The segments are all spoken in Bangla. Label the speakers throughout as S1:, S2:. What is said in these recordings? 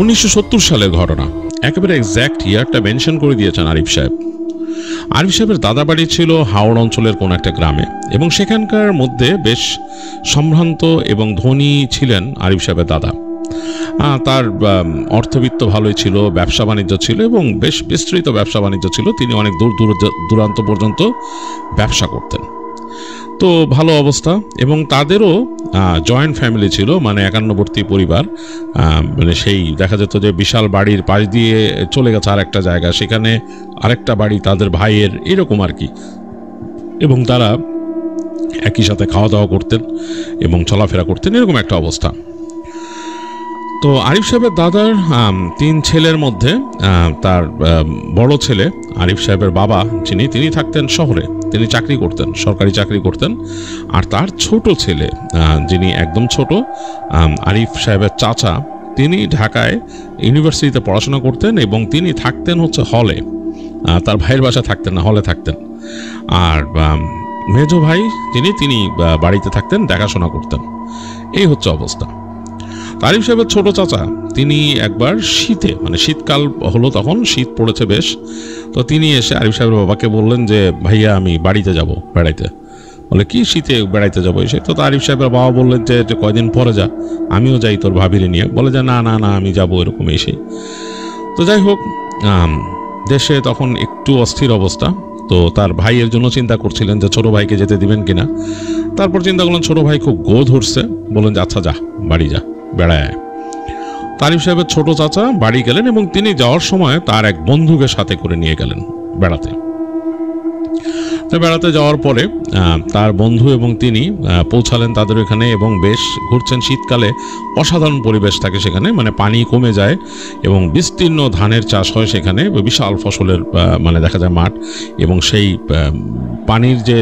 S1: 1970 সালের ঘটনা, একেবারে এক্স্যাক্ট ইয়ারটা মেনশন করে দিয়েছেন আরিফ সাহেব। আরিফ সাহেবের দাদা বাড়ি ছিল হাওড় অঞ্চলের কোন একটা গ্রামে, এবং সেখানকার মধ্যে বেশ সম্ভ্রান্ত এবং ধনী ছিলেন আরিফ সাহেবের দাদা। তার অর্থবিত্ত ভালোই ছিল, ব্যবসা বাণিজ্য ছিল এবং বেশ বিস্তৃত ব্যবসা বাণিজ্য ছিল। তিনি অনেক দূরান্ত পর্যন্ত ব্যবসা করতেন। তো ভালো অবস্থা, এবং তাদেরও জয়েন্ট ফ্যামিলি ছিল, মানে একান্নবর্তী পরিবার। মানে সেই দেখা যেত যে বিশাল বাড়ির পাশ দিয়ে চলে গেছে আর একটা জায়গা, সেখানে আরেকটা বাড়ি তাদের ভাইয়ের, এরকম আর কি। এবং তারা একই সাথে খাওয়া দাওয়া করতেন এবং চলাফেরা করতেন, এরকম একটা অবস্থা। তো আরিফ সাহেবের দাদার 3 ছেলের মধ্যে তার বড় ছেলে আরিফ সাহেবের বাবা তিনি থাকতেন শহরে, তিনি চাকরি করতেন, সরকারি চাকরি করতেন। আর তার ছোট ছেলে, যিনি একদম ছোট, আরিফ সাহেবের চাচা, তিনি ঢাকায় ইউনিভার্সিটিতে পড়াশোনা করতেন এবং তিনি থাকতেন হচ্ছে হলে। তার ভাইয়ের বাসা থাকতেন না, হলে থাকতেন। আর মেজো ভাই তিনি বাড়িতে থাকতেন, দেখাশোনা করতেন। এই হচ্ছে অবস্থা। আরিফ সাহেবের ছোট চাচা তিনি একবার শীতে, মানে শীতকাল হলো, তখন শীত পড়েছে বেশ, তো তিনি এসে আরিফ সাহেবের বাবাকে বললেন যে ভাইয়া আমি বাড়িতে যাব বেড়াইতে। বলে কি শীতে বেড়াইতে যাবো এসে? তো আরিফ সাহেবের বাবা বললেন যে কয়দিন পরে যা, আমিও যাই তোর ভাবিরে নিয়ে। বলে যে না না না আমি যাবো, এরকম এসে। তো যাই হোক, দেশে তখন একটু অস্থির অবস্থা। তো তার ভাইয়ের জন্য চিন্তা করছিলেন যে ছোট ভাইকে যেতে দিবেন কিনা। তারপর চিন্তা করলেন ছোট ভাই খুব গো ধরছে, বললেন যে আচ্ছা যা, বাড়ি যা, বেড়ায়। আরিফ সাহেবের ছোট চাচা বাড়ি গেলেন এবং তিনি যাওয়ার সময় তার এক বন্ধুকে সাথে করে নিয়ে গেলেন বেড়াতে। তো বেড়াতে যাওয়ার পরে তার বন্ধু এবং তিনি পৌঁছালেন তাদের এখানে এবং বেশ ঘুরছেন। শীতকালে অসাধারণ পরিবেশ থাকে সেখানে, মানে পানি কমে যায় এবং বিস্তীর্ণ ধানের চাষ হয় সেখানে, বিশাল ফসলের মানে দেখা যায় মাঠ, এবং সেই পানির যে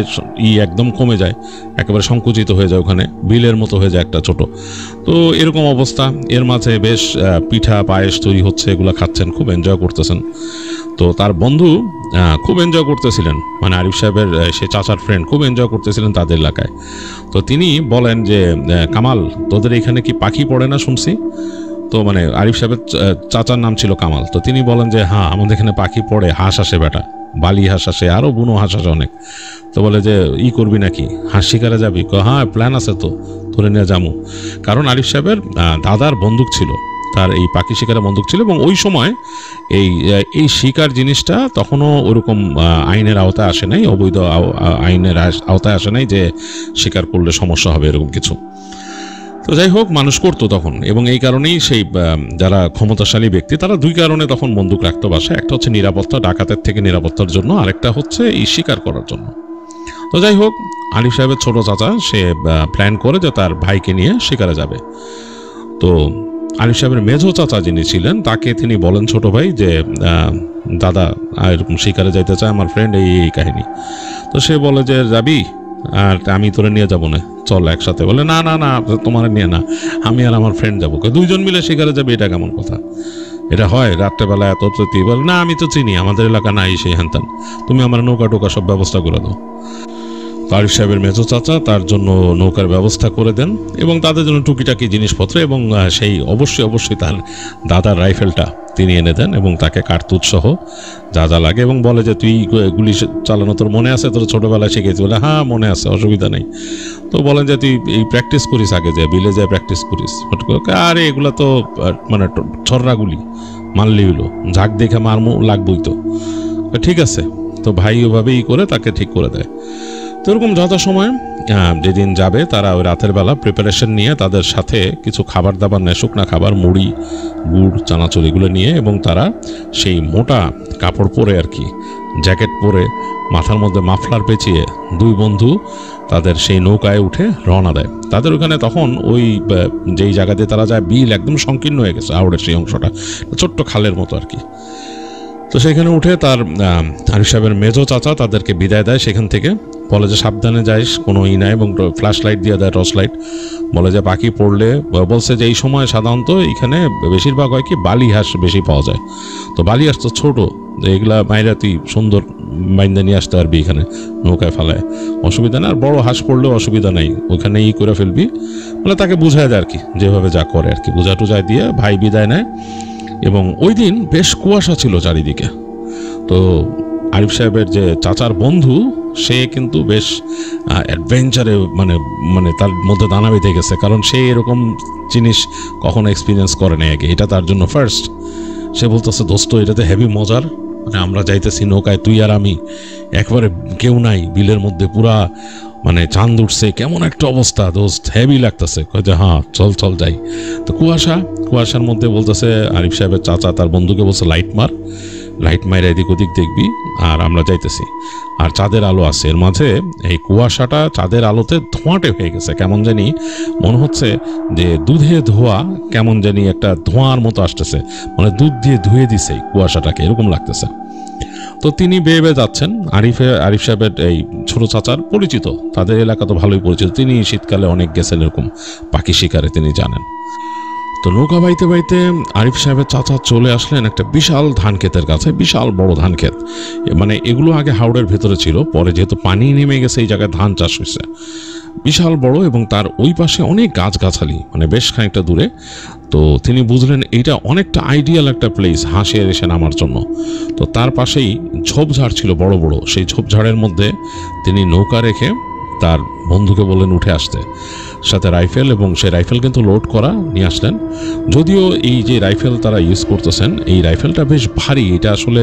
S1: একদম কমে যায়, একেবারে সংকুচিত হয়ে যায়, ওখানে বিলের মতো হয়ে যায় একটা ছোট। তো এরকম অবস্থা, এর মাঝে বেশ পিঠা পায়েস তৈরি হচ্ছে, এগুলো খাচ্ছেন, খুব এনজয় করতেছেন। তো তার বন্ধু খুব এনজয় করতেছিলেন, মানে আরিফ সাহেবের সে চাচার ফ্রেন্ড খুব এনজয় করতেছিলেন তাদের এলাকায়। তো তিনি বলেন যে কামাল, তোদের এখানে কি পাখি পড়ে না শুনছি? তো মানে আরিফ সাহেবের চাচার নাম ছিল কামাল। তো তিনি বলেন যে হ্যাঁ আমাদের এখানে পাখি পড়ে, হাঁস আসে বেটা, বালি হাঁস আসে, আরও বুনো হাঁস আসে অনেক। তো বলে যে করবি নাকি, হাঁস শিকারে যাবি? হ্যাঁ প্ল্যান আছে, তো তোরে নিয়ে যাবো। কারণ আরিফ সাহেবের দাদার বন্দুক ছিল, তার এই পাখি শিকারের বন্দুক ছিল, এবং ওই সময় এই শিকার জিনিসটা তখনও ওরকম আইনের আওতায় আসে নাই, অবৈধ আইনের আওতায় আসে নাই যে শিকার করলে সমস্যা হবে এরকম কিছু। তো যাই হোক, মানুষ করতো তখন, এবং এই কারণেই সেই যারা ক্ষমতাশালী ব্যক্তি তারা 2 কারণে তখন বন্দুক রাখতো বাসায়। একটা হচ্ছে নিরাপত্তা, ডাকাতের থেকে নিরাপত্তার জন্য, আরেকটা হচ্ছে এই শিকার করার জন্য। তো যাই হোক, আরিফ সাহেবের ছোট চাচা সে প্ল্যান করে যে তার ভাইকে নিয়ে শিকারে যাবে। তো আরিফ সাহেবের মেজো চাচা যিনি ছিলেন তাকে তিনি বলেন ছোট ভাই যে দাদা এরকম শিকারে যাইতে চায় আমার ফ্রেন্ড, এই কাহিনী। তো সে বলে যে যাবি? আর আমি তোরে নিয়ে যাবো না, চল একসাথে। বলে না না না তোমার নিয়ে না, আমি আর আমার ফ্রেন্ড যাবো। 2জন মিলে শিকারে যাবে, এটা কেমন কথা? এটা হয় রাত্রেবেলা এত? বলে না আমি তো চিনি, আমাদের এলাকা নাই সেই হ্যানত্যান, তুমি আমার নৌকা টোকা সব ব্যবস্থা করে দাও। আরিফ সাহেবের মেজো চাচা তার জন্য নৌকার ব্যবস্থা করে দেন এবং তাদের জন্য টুকিটাকি জিনিসপত্র, এবং সেই অবশ্যই তার দাদার রাইফেলটা তিনি এনে দেন এবং তাকে কার্তুজ সহ যা যা লাগে, এবং বলে যে তুই গুলি চালানো তোর মনে আছে, তোর ছোটোবেলায় শিখেছি? বলে হ্যাঁ মনে আছে, অসুবিধা নেই। তো বলেন যে তুই এই প্র্যাকটিস করিস, আগে যে বিলে যায় প্র্যাকটিস করিস। আরে এগুলো তো মানে ছররা গুলি, মারলেই হলো, ঝাঁক দেখে মারমু লাগবই তো। ঠিক আছে। তো ভাই ওভাবেই করে তাকে ঠিক করে দেয়। তো এরকম যথাসময়ে যেদিন যাবে তারা ওই রাতের বেলা প্রিপারেশন নিয়ে তাদের সাথে কিছু খাবার দাবার নেয়, শুকনা খাবার, মুড়ি, গুড়, চানাচুর, এগুলো নিয়ে, এবং তারা সেই মোটা কাপড় পরে আর কি, জ্যাকেট পরে, মাথার মধ্যে মাফলার পেঁচিয়ে 2 বন্ধু তাদের সেই নৌকায় উঠে রওনা দেয়। তাদের ওখানে তখন ওই যেই জায়গাতে তারা যায় বিল একদম সংকীর্ণ হয়ে গেছে, হাওড়ের সেই অংশটা ছোট্ট খালের মতো আর কি। তো সেখানে উঠে তার আরিফ সাহেবের মেজো চাচা তাদেরকে বিদায় দেয় সেখান থেকে, বলে যে সাবধানে যাইস, কোনো নাই, এবং ফ্ল্যাশ লাইট দিয়ে দেয়, টর্চ লাইট। বলে যে পাখি পড়লে, বলছে যে এই সময় সাধারণত এখানে বেশিরভাগ হয় কি বালি হাঁস বেশি পাওয়া যায়। তো বালি হাঁস তো ছোটো, যে এগুলা মাইরা তুই সুন্দর বাইন্দা নিয়ে আসতে পারবি, এখানে নৌকায় ফেলায় অসুবিধা না, আর বড় হাঁস পড়লেও অসুবিধা নাই, ওখানে করে ফেলবি, মানে তাকে বুঝায় দেয় আর কি, যেভাবে যা করে আর কি, বোঝা টুজায় দিয়ে ভাই বিদায় নেয়। এবং ওই দিন বেশ কুয়াশা ছিল চারিদিকে। তো আরিফ সাহেবের যে চাচার বন্ধু সে কিন্তু বেশ অ্যাডভেঞ্চারে মানে মানে তার মধ্যে দানা বেঁধে গেছে, কারণ সে এরকম জিনিস কখনো এক্সপিরিয়েন্স করে নাই আগে, এটা তার জন্য ফার্স্ট। সে বলতেছে দোস্ত এটাতে হেভি মজার, মানে আমরা যাইতেছি নৌকায় তুই আর আমি, একবারে কেউ নাই, বিলের মধ্যে পুরা মানে চাঁদ উঠছে, কেমন একটা অবস্থা দোস্ত, হেভি লাগতেছে। যে হ্যাঁ চল চল যাই। তো কুয়াশার মধ্যে বলতেছে আরিফ সাহেবের চাচা তার বন্ধুকে বলছে লাইট মাইরা এদিক ওদিক দেখবি, আর আমরা যাইতেছি, আর চাঁদের আলো আছে এর মাঝে। এই কুয়াশাটা চাঁদের আলোতে ধোঁয়াটে হয়ে গেছে, কেমন জানি মনে হচ্ছে যে দুধে ধোয়া, কেমন জানি একটা ধোঁয়ার মতো আসতেছে, মানে দুধ দিয়ে ধুয়ে দিছে এই কুয়াশাটাকে, এরকম লাগতেছে। তো তিনি বেয়ে বেয়ে যাচ্ছেন। আরিফ সাহেবের এই ছোট চাচার পরিচিত, তাদের এলাকা তো ভালোই পরিচিত, তিনি শীতকালে অনেক গেছেন এরকম পাখি শিকারে, তিনি জানেন। তো নৌকা বাইতে বাইতে আরিফ সাহেবের চাচা চলে আসলেন একটা বিশাল ধান ক্ষেতের কাছে, বিশাল বড় ধান ক্ষেত, মানে এগুলো আগে হাওড়ের ভেতরে ছিল, পরে যেহেতু পানি নেমে গেছে এই জায়গায় ধান চাষ হয়েছে, বিশাল বড়, এবং তার ওই পাশে অনেক গাছগাছালি, মানে বেশ খানিকটা দূরে। তো তিনি বুঝলেন এইটা অনেকটা আইডিয়াল একটা প্লেস হাঁসের এসে নামার জন্য। তো তার পাশেই ঝোপঝাড় ছিল বড় বড়, সেই ঝোপঝাড়ের মধ্যে তিনি নৌকা রেখে তার বন্ধুকে বললেন উঠে আসতে, সাথে রাইফেল, এবং সেই রাইফেল কিন্তু লোড করা নিয়ে আসলেন। যদিও এই যে রাইফেল তারা ইউজ করতেছেন, এই রাইফেলটা বেশ ভারী, এটা আসলে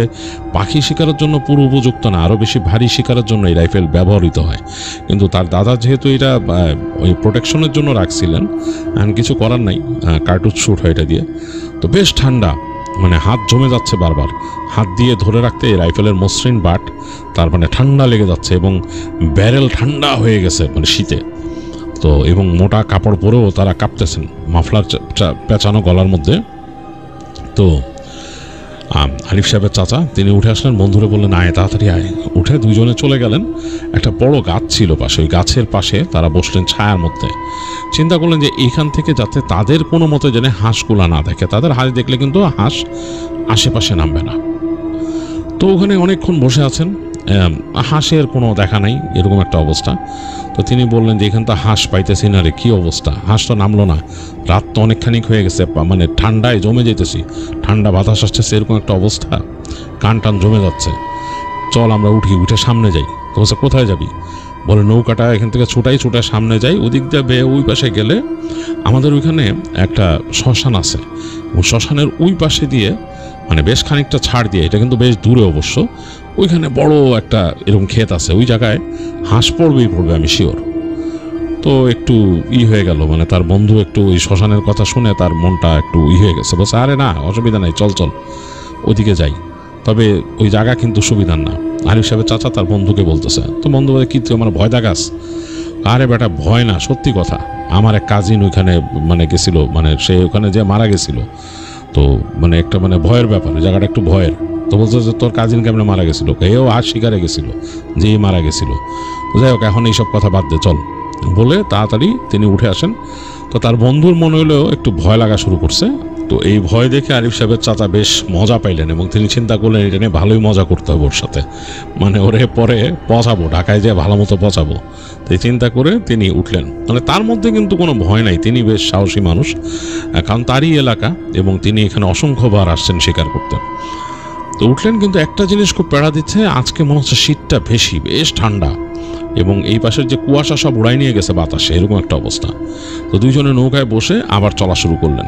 S1: পাখি শিকারের জন্য পুরো উপযুক্ত না, আরও বেশি ভারী শিকারের জন্য এই রাইফেল ব্যবহৃত হয়। কিন্তু তার দাদা যেহেতু এটা ওই প্রোটেকশনের জন্য রাখছিলেন, এখন কিছু করার নাই, কার্টুজ শ্যুট হয় এটা দিয়ে। তো বেশ ঠান্ডা, মানে হাত জমে যাচ্ছে বারবার, হাত দিয়ে ধরে রাখতে এই রাইফেলের মসৃণ বাট তার মানে ঠান্ডা লেগে যাচ্ছে, এবং ব্যারেল ঠান্ডা হয়ে গেছে মানে শীতে। তো এবং মোটা কাপড় পরেও তারা কাঁপতেছেন, মাফলার পেঁচানো গলার মধ্যে। তো আরিফ সাহেবের চাচা তিনি উঠে আসলেন, বন্ধুরে বললেন আয় তাড়াতাড়ি আয়। উঠে দুইজনে চলে গেলেন, একটা বড় গাছ ছিল পাশে, ওই গাছের পাশে তারা বসলেন ছায়ার মধ্যে। চিন্তা করলেন যে এইখান থেকে যাতে তাদের কোনো মতে যেন হাঁসগুলা না দেখে, তাদের হাঁস দেখলে কিন্তু হাঁস আশেপাশে নামবে না। তো ওখানে অনেকক্ষণ বসে আছেন, হাঁসের কোনো দেখা নাই, এরকম একটা অবস্থা। তো তিনি বললেন যে এখান তো হাঁস পাইতেছি না রে, কী অবস্থা, হাঁস তো নামলো না, রাত তো অনেকখানিক হয়ে গেছে, মানে ঠান্ডায় জমে যেতেছি, ঠান্ডা বাতাস আসতেছে, এরকম একটা অবস্থা, কান টান জমে যাচ্ছে, চল আমরা উঠে সামনে যাই। তো বলছে কোথায় যাবি? বলে নৌকাটা এখান থেকে ছুটাই সামনে যাই, ওদিক দিয়ে বেয়ে ওই পাশে গেলে আমাদের ওইখানে একটা শ্মশান আছে, এবং শ্মশানের ওই পাশে দিয়ে মানে বেশ খানিকটা ছাড় দিয়ে, এটা কিন্তু বেশ দূরে অবশ্য, ওইখানে বড় একটা এরকম ক্ষেত আছে, ওই জায়গায় হাঁস পড়বে আমি শিওর। তো একটু হয়ে গেল, মানে তার বন্ধু একটু ওই শ্মশানের কথা শুনে তার মনটা একটু হয়ে গেছে, বলছে আরে না অসুবিধা নাই, চল ওদিকে যাই, তবে ওই জায়গা কিন্তু সুবিধার না। আরিফ সাহেবের চাচা তার বন্ধুকে বলতেছে, তো বন্ধু বলে কি তুই আমার ভয় দেখাস? আরে বেটা ভয় না, সত্যি কথা, আমার এক কাজিন ওইখানে মানে গেছিল, মানে সে ওখানে যে মারা গেছিল, তো মানে একটা মানে ভয়ের ব্যাপার, জায়গাটা একটু ভয়ের। তো বলছে যে তোর কাজিন কেমনে মারা গেছিল? এও হাঁস শিকারে গেছিল, যেই মারা গেছিল। যাই হোক এখন এইসব কথা বাদ দে, চল বলে তাড়াতাড়ি তিনি উঠে আসেন। তো তার বন্ধুর মনে হলেও একটু ভয় লাগা শুরু করছে। তো এই ভয় দেখে আরিফ সাহেবের চাচা বেশ মজা পাইলেন, এবং তিনি চিন্তা করলেন এটা নিয়ে ভালোই মজা করতে হবে ওর সাথে, মানে ওরে পরে পচাবো, ঢাকায় যেয়ে ভালো মতো পচাবো। তো এই চিন্তা করে তিনি উঠলেন, মানে তার মধ্যে কিন্তু কোনো ভয় নাই, তিনি বেশ সাহসী মানুষ, কারণ তারই এলাকা, এবং তিনি এখানে অসংখ্যবার আসছেন শিকার করতে। তো উঠলেন, কিন্তু একটা জিনিস খুব পেড়া দিচ্ছে, আজকে মনে হচ্ছে শীতটা বেশ ঠান্ডা, এবং এই পাশের যে কুয়াশা সব উড়াই নিয়ে গেছে বাতাসে, এরকম একটা অবস্থা। তো দুইজনে নৌকায় বসে আবার চলা শুরু করলেন,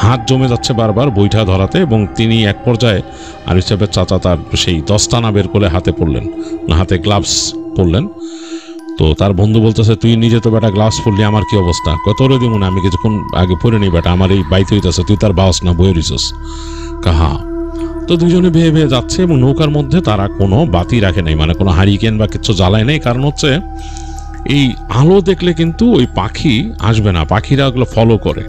S1: হাত জমে যাচ্ছে বারবার বৈঠা ধরাতে, এবং তিনি এক পর্যায়ে আরিফ সাহেবের চাচা তার সেই দস্তানা বের করে হাতে পরলেন, হাতে গ্লাভস পরলেন। তো তার বন্ধু বলতেছে তুই নিজে তো বেটা গ্লাভস পরলি, আমার কি অবস্থা? কতরে দিব না, আমি কিছুক্ষণ আগে পরে নিই বেটা, আমার এই বাইতে হইতেছে, তুই তার বাস না বয়ে রিসোস কাহা। তো দুজনে বেয়ে যাচ্ছে, এবং নৌকার মধ্যে তারা কোনো বাতি রাখে নাই, মানে কোনো হারিকেন বা কিছু জ্বালায় নাই, কারণ হচ্ছে এই আলো দেখলে কিন্তু ওই পাখি আসবে না, পাখিরা ওগুলো ফলো করে,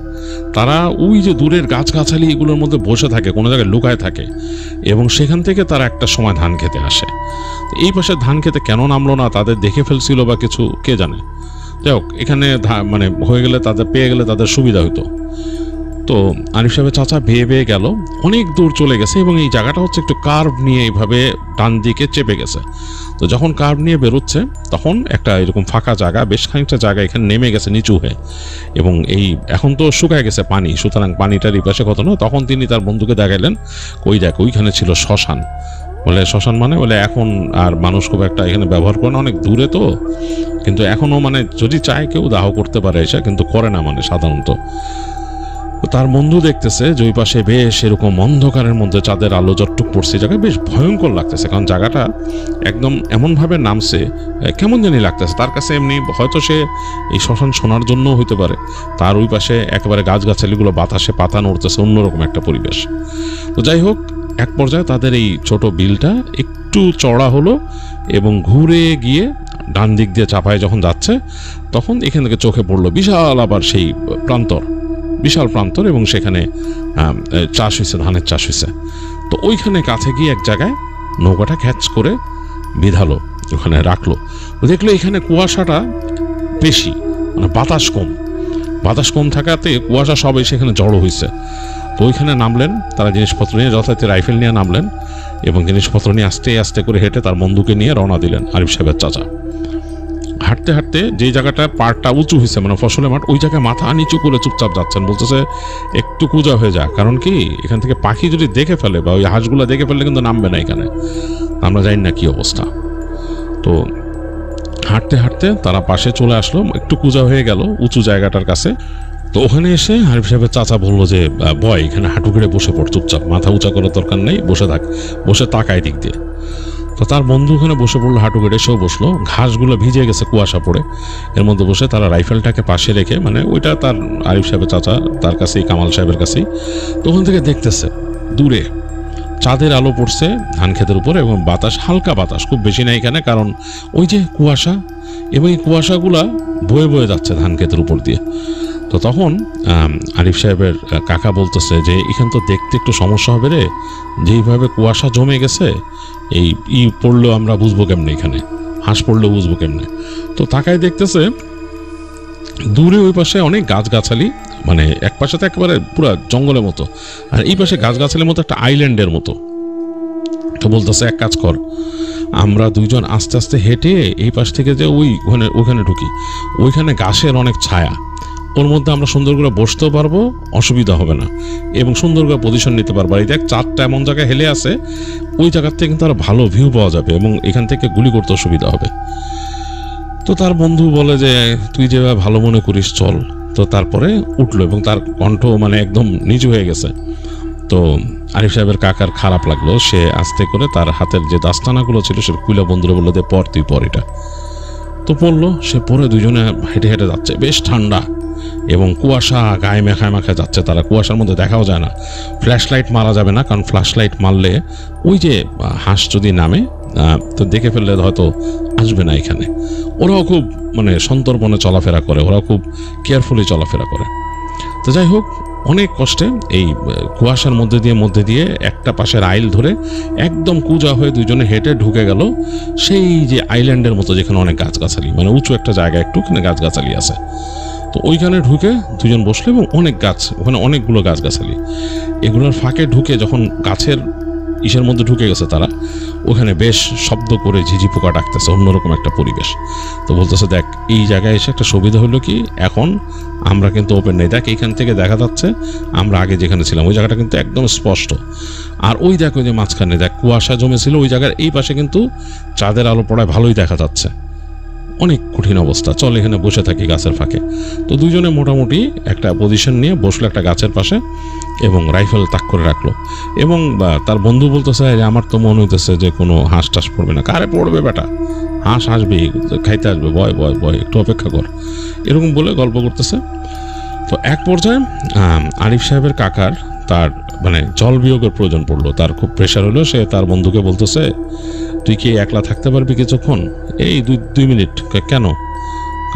S1: তারা ওই যে দূরের গাছগাছালি এগুলোর মধ্যে বসে থাকে, কোনো জায়গায় লুকায় থাকে, এবং সেখান থেকে তারা একটা সময় ধান খেতে আসে। এই পাশে ধান খেতে কেন নামলো না, তাদের দেখে ফেলছিল বা কিছু, কে জানে। যাই হোক, এখানে মানে হয়ে গেলে তাদের পেয়ে গেলে তাদের সুবিধা হতো। তো আরিফ সাহেবের চাচা বেয়ে বেয়ে গেল, অনেক দূর চলে গেছে এবং এই জায়গাটা হচ্ছে একটু কার্ভ নিয়ে এইভাবে ডান দিকে চেপে গেছে। তো যখন কার্ভ নিয়ে বেরোচ্ছে তখন একটা এরকম ফাঁকা জায়গা, বেশ খানিকটা জায়গা এখানে নেমে গেছে নিচু হয়ে, এবং এই এখন তো শুকায় গেছে পানি, সুতরাং পানিটার এই পাশে কত না। তখন তিনি তার বন্ধুকে দেখাইলেন, ওই দেখ ওইখানে ছিল শ্মশান। বলে শ্মশান মানে? বলে এখন আর মানুষ খুব একটা এখানে ব্যবহার করে না, অনেক দূরে তো, কিন্তু এখনও মানে যদি চায় কেউ দাহ করতে পারে এসে, কিন্তু করে না মানে সাধারণত। তার বন্ধু দেখতেছে যে ওই পাশে বেশ এরকম অন্ধকারের মধ্যে চাঁদের আলো জটটুক পড়ছে, জায়গায় বেশ ভয়ঙ্কর লাগতেছে, কারণ জায়গাটা একদম এমনভাবে নামছে, কেমন জানি লাগতেছে তার কাছে। এমনি হয়তো সে এই শ্মশান শোনার জন্য হইতে পারে, তার ওই পাশে একেবারে গাছগাছালিগুলো বাতাসে পাতা নড়তেছে, অন্যরকম একটা পরিবেশ। তো যাই হোক, এক পর্যায়ে তাদের এই ছোট বিলটা একটু চড়া হলো এবং ঘুরে গিয়ে ডান দিক দিয়ে চাপায় যখন যাচ্ছে, তখন এখান থেকে চোখে পড়লো বিশাল আবার সেই প্রান্তর, বিশাল প্রান্তর, এবং সেখানে চাষ হয়েছে, ধানের চাষ হয়েছে। তো ওইখানে কাছে গিয়ে এক জায়গায় নৌকাটা ক্যাচ করে বিধালো, ওখানে রাখলো। দেখলো এখানে কুয়াশাটা বেশি, মানে বাতাস কম থাকাতে কুয়াশা সবাই সেখানে জড়ো হয়েছে। তো ওইখানে নামলেন তারা, জিনিসপত্র নিয়ে যথারীতি রাইফেল নিয়ে নামলেন এবং জিনিসপত্র নিয়ে আস্তে আস্তে করে হেঁটে তার বন্ধুকে নিয়ে রওনা দিলেন আরিফ সাহেবের চাচা। হাঁটতে হাঁটতে যে জায়গাটা পাড়টা উঁচু হয়েছে, মানে ফসলের মাঠ, ওই জায়গায় মাথা নিচু করে চুপচাপ যাচ্ছেন। বলতেছে একটু কুজা হয়ে যা, কারণ কি এখান থেকে পাখি যদি দেখে ফেলে বা ওই হাঁসগুলো দেখে ফেললে কিন্তু নামবে না এখানে, আমরা জানি না কি অবস্থা। তো হাঁটতে হাঁটতে তারা পাশে চলে আসলো, একটু কুজা হয়ে গেল উঁচু জায়গাটার কাছে। তো ওখানে এসে আরিফ সাহেবের চাচা বললো যে বয় এখানে হাঁটু গেড়ে বসে পড়, চুপচাপ, মাথা উঁচা করার দরকার নেই, বসে থাক, বসে তাকায় দিক দিয়ে। তো তার বন্ধু ওখানে বসে পড়লো, হাঁটু গেড়ে সেও বসলো। ঘাসগুলো ভিজে গেছে কুয়াশা পড়ে, এর মধ্যে বসে তারা রাইফেলটাকে পাশে রেখে, মানে ওইটা তার আরিফ সাহেবের চাচা তার কাছেই, কামাল সাহেবের কাছেই। তো ওখান থেকে দেখতেছে দূরে চাঁদের আলো পড়ছে ধান ক্ষেতের উপরে, এবং বাতাস, হালকা বাতাস, খুব বেশি নাই এখানে, কারণ ওই যে কুয়াশা, এবং এই কুয়াশাগুলা বয়ে বয়ে যাচ্ছে ধান ক্ষেতের উপর দিয়ে। তো তখন আরিফ সাহেবের কাকা বলতেছে যে এখান তো দেখতে একটু সমস্যা হবে রে, যেইভাবে কুয়াশা জমে গেছে, এই পড়লেও আমরা বুঝবো কেমনে, এখানে হাঁস পড়লেও বুঝবো কেমনে। তো তাকায় দেখতেছে দূরে ওই পাশে অনেক গাছগাছালি, মানে এক পাশে তো একেবারে পুরো জঙ্গলের মতো, আর এই পাশে গাছগাছালির মতো একটা আইল্যান্ডের মতো। তো বলতেছে এক কাজ কর, আমরা দুইজন আস্তে আস্তে হেঁটে এই পাশ থেকে যে ওইখানে ঢুকি, ওইখানে গাছের অনেক ছায়া, ওর মধ্যে আমরা সুন্দর করে বসতেও পারবো, অসুবিধা হবে না, এবং সুন্দর করে পজিশন নিতে পারবো। এই দেখ চাঁদটা এমন জায়গায় হেলে আছে, ওই জায়গার থেকে কিন্তু আরো ভালো ভিউ পাওয়া যাবে এবং এখান থেকে গুলি করতে অসুবিধা হবে। তো তার বন্ধু বলে যে তুই যেভাবে ভালো মনে করিস চল। তো তারপরে উঠলো এবং তার কণ্ঠ মানে একদম নিচু হয়ে গেছে। তো আরিফ সাহেবের কাকার খারাপ লাগলো, সে আস্তে করে তার হাতের যে দাস্তানাগুলো ছিল সে কুইলা বন্ধুরে বললো দে পর, তুই পর এটা। তো পড়লো, সে পরে দুজনে হেঁটে হেঁটে যাচ্ছে, বেশ ঠান্ডা এবং কুয়াশা গায়ে মাখায় মাখায় যাচ্ছে তারা, কুয়াশার মধ্যে দেখাও যায় না। ফ্ল্যাশ লাইট মারা যাবে না, কারণ ফ্ল্যাশ লাইট মারলে ওই যে হাঁস যদি নামে তো দেখে ফেললে হয়তো আসবে না এখানে। ওরাও খুব মানে সন্তর্পণে চলাফেরা করে, ওরা খুব কেয়ারফুলি চলাফেরা করে। তো যাই হোক, অনেক কষ্টে এই কুয়াশার মধ্যে দিয়ে একটা পাশের আইল ধরে একদম কুজা হয়ে দুজনে হেঁটে ঢুকে গেল সেই যে আইল্যান্ডের মতো, যেখানে অনেক গাছগাছালি, মানে উঁচু একটা জায়গা, একটুখানে গাছগাছালি আছে। তো ওইখানে ঢুকে দুজন বসলো এবং অনেক গাছ, ওখানে অনেকগুলো গাছগাছালি, এগুলোর ফাঁকে ঢুকে যখন গাছের ইসের মধ্যে ঢুকে গেছে তারা, ওখানে বেশ শব্দ করে ঝিঝি পোকা ডাকতেছে, অন্যরকম একটা পরিবেশ। তো বলতেছে দেখ এই জায়গায় এসে একটা সুবিধা হলো কি, এখন আমরা কিন্তু ওপেন নেই, দেখ এইখান থেকে দেখা যাচ্ছে আমরা আগে যেখানে ছিলাম ওই জায়গাটা কিন্তু একদম স্পষ্ট। আর ওই দেখ ওই যে মাঝখানে দেখ কুয়াশা জমেছিল, ওই জায়গার এই পাশে কিন্তু চাঁদের আলো পড়ায় ভালোই দেখা যাচ্ছে। অনেক কঠিন অবস্থা, চল এখানে বসে থাকি গাছের ফাঁকে। তো দুজনে মোটামুটি একটা পজিশন নিয়ে বসলো একটা গাছের পাশে এবং রাইফেল তাক করে রাখলো। এবং তার বন্ধু বলতেছে যে আমার তো মনে হইতেছে যে কোনো হাঁস টাস পড়বে না। কারে পড়বে বেটা, হাঁস আসবে, খাইতে আসবে, বয় বয় বয়, একটু অপেক্ষা কর, এরকম বলে গল্প করতেছে। তো এক পর্যায়ে আরিফ সাহেবের কাকার তার মানে জল বিয়োগের প্রয়োজন পড়লো, তার খুব প্রেশার হলো। সে তার বন্ধুকে বলতেছে তুই কি একলা থাকতে পারবি কিছুক্ষণ? এই 2 মিনিট। কেন?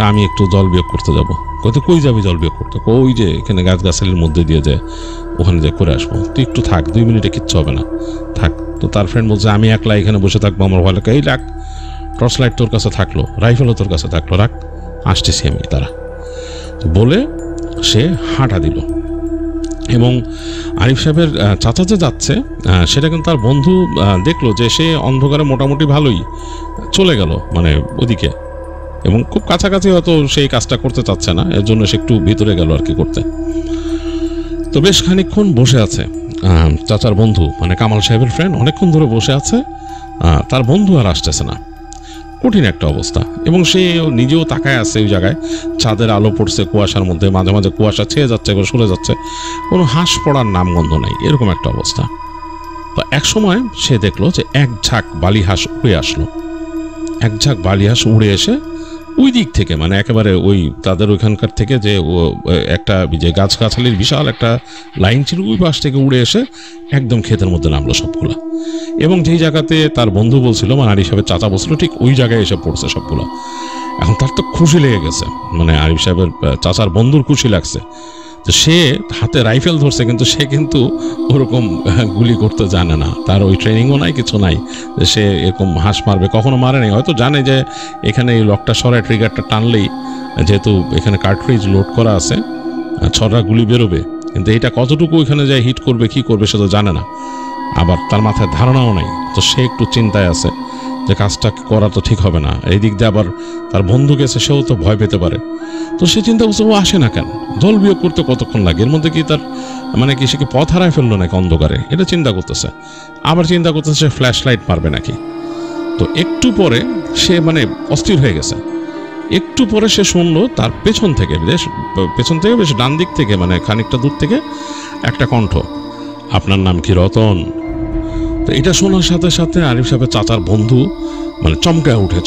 S1: আমি একটু জল বিয়োগ করতে যাবো। কই যাবি জল বিয়োগ করতে? ওই যে এখানে গাছগাছালির মধ্যে দিয়ে যায়, ওখানে যে করে আসবো, তুই একটু থাক, 2 মিনিটে কিচ্ছু হবে না, থাক। তো তার ফ্রেন্ড বলছে আমি একলা এখানে বসে থাকবো, আমার ভয় লাগে। এই রাখ, টর্চ লাইট তোর কাছে থাকলো, রাইফেলও তোর কাছে থাকলো, রাখ, আসতেছি আমি। তারা বলে সে হাঁটা দিল এবং আরিফ সাহেবের চাচা যে যাচ্ছে সেটা কিন্তু তার বন্ধু দেখলো যে সে অন্ধকারে মোটামুটি ভালোই চলে গেল মানে ওদিকে, এবং খুব কাছাকাছি হয়তো সেই কাজটা করতে চাচ্ছে না, এর জন্য সে একটু ভিতরে গেল আর কি করতে। তো বেশ খানিকক্ষণ বসে আছে চাচার বন্ধু মানে কামাল সাহেবের ফ্রেন্ড, অনেকক্ষণ ধরে বসে আছে, তার বন্ধু আর আসতেছে না। কঠিন একটা অবস্থা, এবং সে নিজেও তাকায় আছে ওই জায়গায়, চাঁদের আলো পড়ছে কুয়াশার মধ্যে, মাঝে মাঝে কুয়াশা ছেয়ে যাচ্ছে এবার সরে যাচ্ছে, কোনো হাঁস পড়ার নামগন্ধ নাই, এরকম একটা অবস্থা। তো এক সময় সে দেখলো যে এক ঝাঁক বালি হাঁস উড়ে আসলো, এক ঝাঁক বালি হাঁস উড়ে এসে ওই দিক থেকে মানে একেবারে ওই তাদের ওইখানকার থেকে যে একটা যে গাছগাছালির বিশাল একটা লাইন ছিল ওই পাশ থেকে উড়ে এসে একদম ক্ষেতের মধ্যে নামলো সবগুলা, এবং যেই জায়গাতে তার বন্ধু বলছিল মানে আরিফ সাহেবের চাচা বলছিল ঠিক ওই জায়গায় এসে পড়ছে সবগুলা। এখন তার তো খুশি লেগে গেছে, মানে আরিফ সাহেবের চাচার বন্ধুর খুশি লাগছে। তো সে হাতে রাইফেল ধরছে, কিন্তু সে কিন্তু ওরকম গুলি করতে জানে না, তার ওই ট্রেনিংও নাই, কিছু নাই যে সে এরকম হাঁস মারবে, কখনো মারে নাই। হয়তো জানে যে এখানে এই লকটা সরায় ট্রিগারটা টানলেই যেহেতু এখানে কার্ট্রিজ লোড করা আছে ছড়া গুলি বেরোবে, কিন্তু এটা কতটুকু এখানে যায় হিট করবে কি করবে সে তো জানে না, আবার তার মাথায় ধারণাও নাই। তো সে একটু চিন্তায় আছে যে কাজটা করা তো ঠিক হবে না, এই দিক দিয়ে আবার তার বন্ধু গেছে, সেও তো ভয় পেতে পারে। তো সে চিন্তা করছে ও আসে না কেন, দল বিয়োগ করতে কতক্ষণ লাগে, এর মধ্যে কি তার মানে কি সে কি পথ হারায় ফেললো নাকি অন্ধকারে, এটা চিন্তা করতেছে। আবার চিন্তা করতেছে সে ফ্ল্যাশ লাইট মারবে নাকি। তো একটু পরে সে মানে অস্থির হয়ে গেছে, একটু পরে সে শুনলো তার পেছন থেকে বেশ ডান দিক থেকে মানে খানিকটা দূর থেকে একটা কণ্ঠ, আপনার নাম কি রতন? তো এটা শোনার সাথে সাথে আরিফ সাহেবের চাচার বন্ধু মানে চমকে উঠে,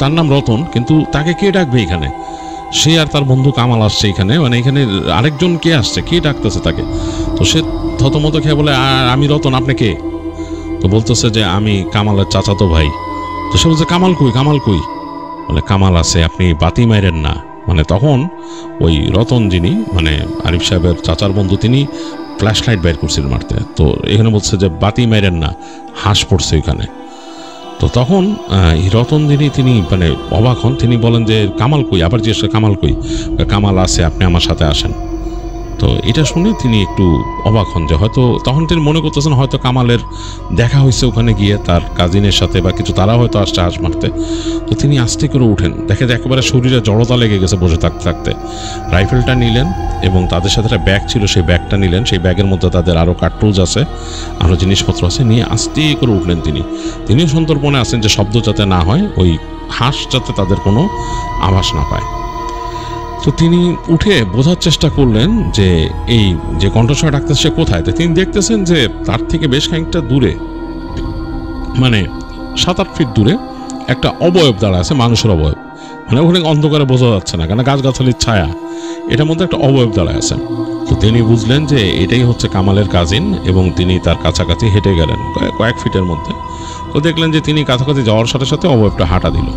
S1: তার নাম রতন, কিন্তু তাকে কে ডাকবে এখানে, সে আর তার বন্ধু কামাল আসছে এখানে, মানে এখানে আরেকজন কে আসছে, কে ডাকতেছে তাকে। তো সে থতমত খেয়ে বলে আমি রতন, আপনি কে? তো বলতেছে যে আমি কামালের চাচাতো ভাই। তো সে বলছে কামাল কই? বলে কামাল আছে, আপনি বাতি মাইরেন না। মানে তখন ওই রতন যিনি মানে আরিফ সাহেবের চাচার বন্ধু, তিনি ফ্ল্যাশ লাইট বের করছিলেন মারতে। তো এখানে বলছে যে বাতি মাইরেন না, হাঁস পড়ছে ওইখানে। তো তখন রতন যিনি তিনি মানে অবাক হন, তিনি বলেন যে কামাল কই? আবার জিজ্ঞেস করে কামাল কই? কামাল আছে, আপনি আমার সাথে আসেন। তো এটা শুনে তিনি একটু অবাক হন যে হয়তো তখন তিনি মনে করতেছেন হয়তো কামালের দেখা হয়েছে ওখানে গিয়ে তার কাজিনের সাথে বা কিছু, তারা হয়তো আসছে হাঁস মারতে। তো তিনি আস্তে করে উঠেন, দেখে যে একেবারে শরীরে জড়তা লেগে গেছে বসে থাকতে থাকতে। রাইফেলটা নিলেন এবং তাদের সাথে একটা ব্যাগ ছিল, সেই ব্যাগটা নিলেন, সেই ব্যাগের মধ্যে তাদের আরও কার্টুজ আছে, আরও জিনিসপত্র আছে, নিয়ে আস্তে করে উঠলেন। তিনিও সন্তর্পণে আছেন যে শব্দ যাতে না হয়, ওই হাঁস যাতে তাদের কোনো আভাস না পায়। তো তিনি উঠে বোঝার চেষ্টা করলেন যে এই যে কণ্ঠস্বর ডাকতেছে সে কোথায়। তো তিনি দেখতেছেন যে তার থেকে বেশ খানিকটা দূরে মানে 7-8 ফিট দূরে একটা অবয়ব দাঁড়া আছে, মানুষের অবয়ব, মানে ওখানে অন্ধকারে বোঝা যাচ্ছে না কেন গাছগাছালির ছায়া, এটার মধ্যে একটা অবয়ব দাঁড়ায় আছে। তো তিনি বুঝলেন যে এটাই হচ্ছে কামালের কাজিন, এবং তিনি তার কাছাকাছি হেঁটে গেলেন কয়েক ফিটের মধ্যে। তো দেখলেন যে তিনি কাছাকাছি যাওয়ার সাথে সাথে অবয়বটা হাঁটা দিল,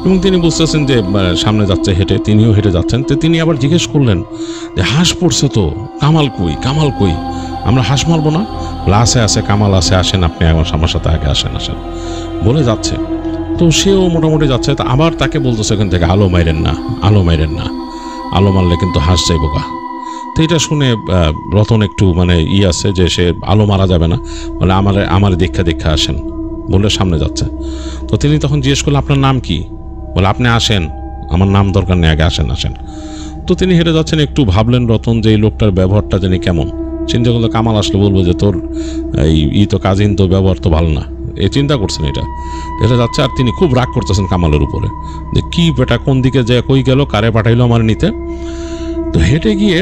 S1: এবং তিনি বুঝতেছেন যে সামনে যাচ্ছে হেঁটে, তিনিও হেঁটে যাচ্ছেন। তো তিনি আবার জিজ্ঞেস করলেন যে হাঁস পড়ছে তো, কামাল কই? আমরা হাঁস মারবো না? লাশে আছে, কামাল আছে, আসেন আপনি আমার সাথে আগে আসেন বলে যাচ্ছে। তো সেও মোটামুটি যাচ্ছে। তা আবার তাকে বলতেছে এখান থেকে আলো মাইরেন না, আলো মারলে কিন্তু হাঁস যাইব গা। তো এটা শুনে রতন একটু মানে আছে যে সে আলো মারা যাবে না, বলে আমার দেখা আসেন বলে সামনে যাচ্ছে। তো তিনি তখন জিজ্ঞেস করলেন আপনার নাম কি? বলে আপনি আসেন, আমার নাম দরকার নেই, আগে আসেন। তো তিনি হেঁটে যাচ্ছেন, একটু ভাবলেন রতন যে এই লোকটার ব্যবহারটা জানি কেমন, চিন্তা করলে কামাল আসলে বলবো যে তোর এই তো কাজিন, তো ব্যবহার তো ভালো না, এই চিন্তা করছেন। এটা যাচ্ছে, আর তিনি খুব রাগ করতেছেন কামালের উপরে যে কি বেটা কোন দিকে যায়, কই গেল, কারে পাঠাইলো আমার নিতে। তো হেঁটে গিয়ে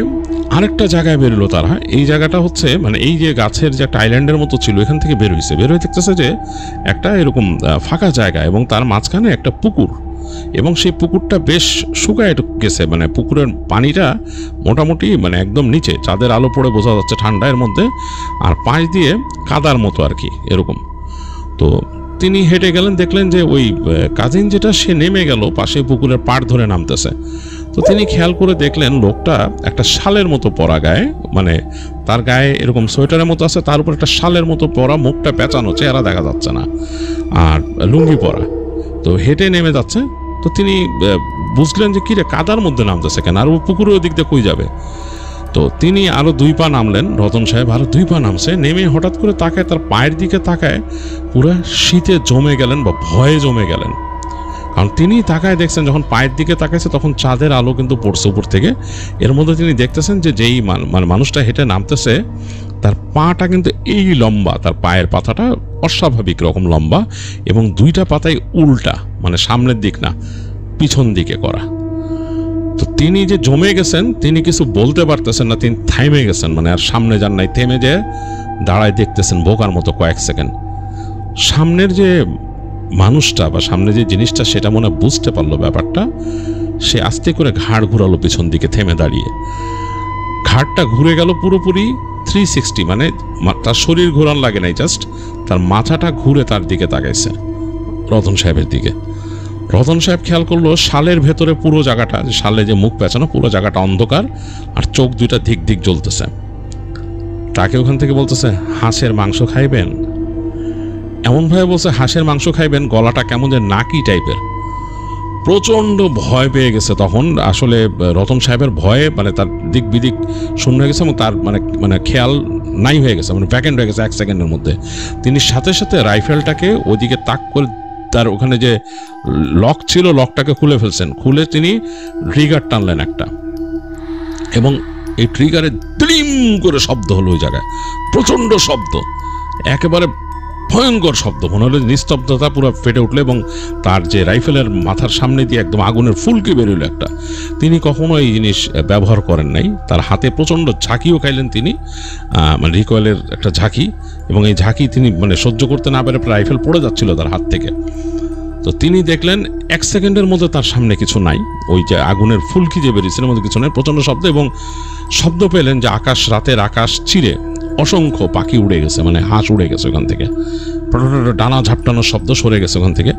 S1: আরেকটা জায়গায় বেরোলো তারা। এই জায়গাটা হচ্ছে মানে এই যে গাছের যে একটা আইল্যান্ডের মতো ছিল, এখান থেকে বের হয়ে দেখতেছে যে একটা এরকম ফাঁকা জায়গা, এবং তার মাঝখানে একটা পুকুর, এবং সেই পুকুরটা বেশ শুকায় গেছে, মানে পুকুরের পানিটা মোটামুটি মানে একদম নিচে, চাঁদের আলো পড়ে বোঝা যাচ্ছে ঠান্ডা এর মধ্যে, আর পাশ দিয়ে কাদার মতো আর কি এরকম। তো তিনি হেঁটে গেলেন, দেখলেন যে ওই কাজিন যেটা সে নেমে গেল পাশে পুকুরের পাড় ধরে নামতেছে। তো তিনি খেয়াল করে দেখলেন লোকটা একটা শালের মতো পরা গায়ে, মানে তার গায়ে এরকম সোয়েটারের মতো আছে, তার উপর একটা শালের মতো পরা, মুখটা পেঁচানো, চেহারা দেখা যাচ্ছে না, আর লুঙ্গি পরা। তো হেঁটে নেমে যাচ্ছে। তো তিনি বুঝলেন যে কিরে কাদার মধ্যে নামতেছে কেন, আর ও পুকুরের দিক দিয়ে কই যাবে। তো তিনি আরো 2 পা নামলেন, রতন সাহেব আরো 2 পা নামছে, নেমে হঠাৎ করে তাকায়, তার পায়ের দিকে তাকায়, পুরো শীতে জমে গেলেন বা ভয়ে জমে গেলেন। কারণ তিনি তাকায় দেখছেন, যখন পায়ের দিকে তাকাইছে তখন চাঁদের আলো কিন্তু পড়ছে উপর থেকে। এর মধ্যে তিনি দেখতেছেন যে যেই মানে মানুষটা হেঁটে নামতেছে তার পাটা কিন্তু এই লম্বা, তার পায়ের পাতাটা অস্বাভাবিক রকম লম্বা, এবং 2টা পাতাই উল্টা, মানে সামনের দিক না, পিছন দিকে করা। তো তিনি যে জমে গেছেন, তিনি কিছু বলতে পারতেছেন না, তিনি থামে গেছেন, মানে আর সামনে যান নাই, থেমে যে দাঁড়ায় দেখতেছেন বোকার মতো কয়েক সেকেন্ড। সামনের যে মানুষটা বা সামনে যে জিনিসটা সেটা মনে বুঝতে পারলো ব্যাপারটা, সে আস্তে করে ঘাড় ঘুরালো পিছন দিকে, থেমে দাঁড়িয়ে ঘাড়টা ঘুরে গেল পুরোপুরি 360, মানে তার শরীর ঘোরান লাগে নাই, জাস্ট তার মাথাটা ঘুরে তার দিকে তাকাইছে, রতন সাহেবের দিকে। রতন সাহেব খেয়াল করলো শালের ভেতরে পুরো জায়গাটা, শালে যে মুখ পেঁচানো, পুরো জায়গাটা অন্ধকার, আর চোখ 2টা দিক দিক জ্বলতেছে। তাকে ওখান থেকে বলতেছে, হাঁসের মাংস খাইবেন? এমনভাবে বলছে হাঁসের মাংস খাইবেন, গলাটা কেমন যে নাকি টাইপের। প্রচণ্ড ভয় পেয়ে গেছে তখন, আসলে রতন সাহেবের ভয়ে মানে তার দিক বিদিক শূন্য হয়ে গেছে, এবং তার মানে খেয়াল নাই হয়ে গেছে, মানে ভ্যাকেন্ট হয়ে গেছে 1 সেকেন্ডের মধ্যে। তিনি সাথে সাথে রাইফেলটাকে ওইদিকে তাক করে তার ওখানে যে লক ছিল লকটাকে খুলে ফেলছেন, খুলে তিনি ট্রিগার টানলেন একটা, এবং এই ট্রিগারে দ্রিম করে শব্দ হলো ওই জায়গায়, প্রচণ্ড শব্দ, একেবারে ভয়ঙ্কর শব্দ, মনে হলো নিস্তব্ধতা পুরো ফেটে উঠলো, এবং তার যে রাইফেলের মাথার সামনে দিয়ে একদম আগুনের ফুলকি বেরোলো একটা। তিনি কখনো এই জিনিস ব্যবহার করেন নাই, তার হাতে প্রচণ্ড ঝাঁকিও খাইলেন তিনি, মানে রিকয়েলের একটা ঝাঁকি, এবং এই ঝাঁকি তিনি মানে সহ্য করতে না পেরে রাইফেল পড়ে যাচ্ছিল তার হাত থেকে। তো তিনি দেখলেন 1 সেকেন্ডের মধ্যে তার সামনে কিছু নাই, ওই যে আগুনের ফুলকি যে বেরিয়েছিল মধ্যে কিছু নাই, প্রচণ্ড শব্দ, এবং শব্দ পেলেন যে রাতের আকাশ চিরে অসংখ্য পাখি উড়ে গেছে, মানে হাঁস উড়ে গেছে ওখান থেকে, ডানা ঝাপটানোর শব্দ সরে গেছে ওখান থেকে।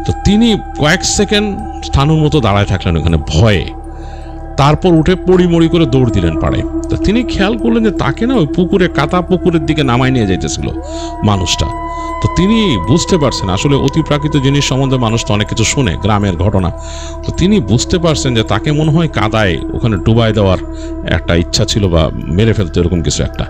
S1: তো তিনি কয়েক সেকেন্ড স্থানুর মতো দাঁড়ায় থাকলেন ওখানে ভয়ে, তারপর উঠে পড়িমড়ি করে দৌড় দিলেন পাড়ে। তো তিনি খেয়াল করলেন যে তাকে না ওই পুকুরে, কাতা পুকুরের দিকে নামায় নিয়ে যাইতেছিল মানুষটা। তো তিনি বুঝতে পারছেন, আসলে অতি প্রাকৃত জিনিস সম্বন্ধে মানুষ তো অনেক কিছু শুনে, গ্রামের ঘটনা। তো তিনি বুঝতে পারছেন যে তাকে মনে হয় কাদায় ওখানে ডুবাই দেওয়ার একটা ইচ্ছা ছিল, বা মেরে ফেলতে এরকম কিছু একটা।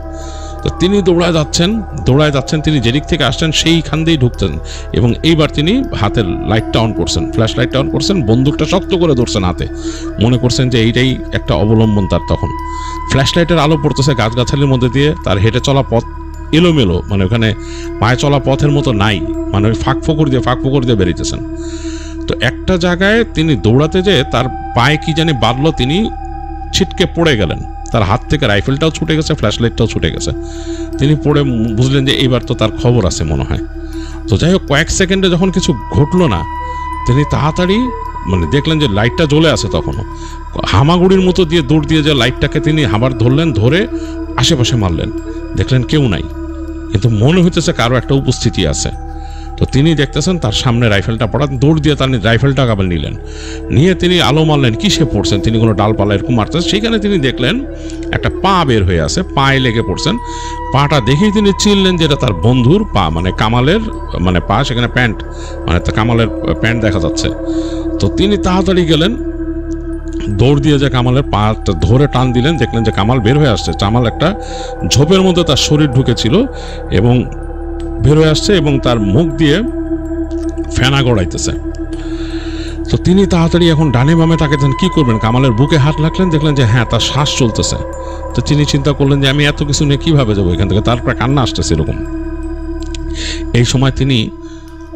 S1: তো তিনি দৌড়ায় যাচ্ছেন, তিনি যেদিক থেকে আসছেন সেইখান দিয়েই ঢুকতেন, এবং এইবার তিনি হাতের লাইটটা অন করছেন, ফ্ল্যাশ লাইটটা অন করছেন, বন্দুকটা শক্ত করে ধরছেন হাতে, মনে করছেন যে এইটাই একটা অবলম্বন তার। তখন ফ্ল্যাশ লাইটের আলো পড়তেছে গাছগাছালির মধ্যে দিয়ে, তার হেঁটে চলা পথ এলোমেলো, মানে ওখানে পায়ে চলা পথের মতো নাই, মানে ওই ফাঁক ফোকর দিয়ে বেরিয়েছেন। তো একটা জায়গায় তিনি দৌড়াতে যেয়ে তার পায়ে কি জানি বাঁধলো, তিনি ছিটকে পড়ে গেলেন, তার হাত থেকে রাইফেলটাও ছুটে গেছে, ফ্ল্যাশ লাইটটাও ছুটে গেছে। তিনি পড়ে বুঝলেন যে এইবার তো তার খবর আছে মনে হয়। তো যাই হোক, কয়েক সেকেন্ডে যখন কিছু ঘটলো না, তিনি তাড়াতাড়ি মানে দেখলেন যে লাইটটা জ্বলে আছে, তখনও হামাগুড়ির মতো দিয়ে দৌড় দিয়ে যে লাইটটাকে তিনি আবার ধরলেন, ধরে আশেপাশে মারলেন, দেখলেন কেউ নাই, কিন্তু মনে হইতেছে কারো একটা উপস্থিতি আছে। তো তিনি দেখতেছেন তার সামনে রাইফেলটা পড়া, দৌড় দিয়ে তার রাইফেলটা আবার নিয়ে তিনি আলো মারলেন, কিসে পড়ছেন তিনি, কোনো ডালপালা এরকম মারতেছেন, সেখানে তিনি দেখলেন একটা পা বের হয়ে আছে, পায়ে লেগে পড়ছেন। পাটা দেখেই তিনি চিনলেন যে এটা তার বন্ধুর পা, মানে কামালের মানে পা, সেখানে প্যান্ট, মানে কামালের প্যান্ট দেখা যাচ্ছে। তো তিনি তাড়াতাড়ি গেলেন, দৌড় দিয়ে যে কামালের পাটা ধরে টান দিলেন, দেখলেন যে কামাল বের হয়ে আসছে। কামাল একটা ঝোপের মধ্যে তার শরীর ঢুকেছিল এবং বের হয়ে আসছে, এবং তার মুখ দিয়ে ফেনা গড়াইতেছে। তো তিনি তাড়াতাড়ি এখন ডানে বামে তাকে কি করবেন, কামালের বুকে হাত রাখলেন, দেখলেন যে হ্যাঁ তার শ্বাস চলতেছে। তো তিনি চিন্তা করলেন যে আমি এত কিছু নিয়ে কিভাবে যাবো এখান থেকে, তারপরে কান্না আসতেছে এরকম। এই সময় তিনি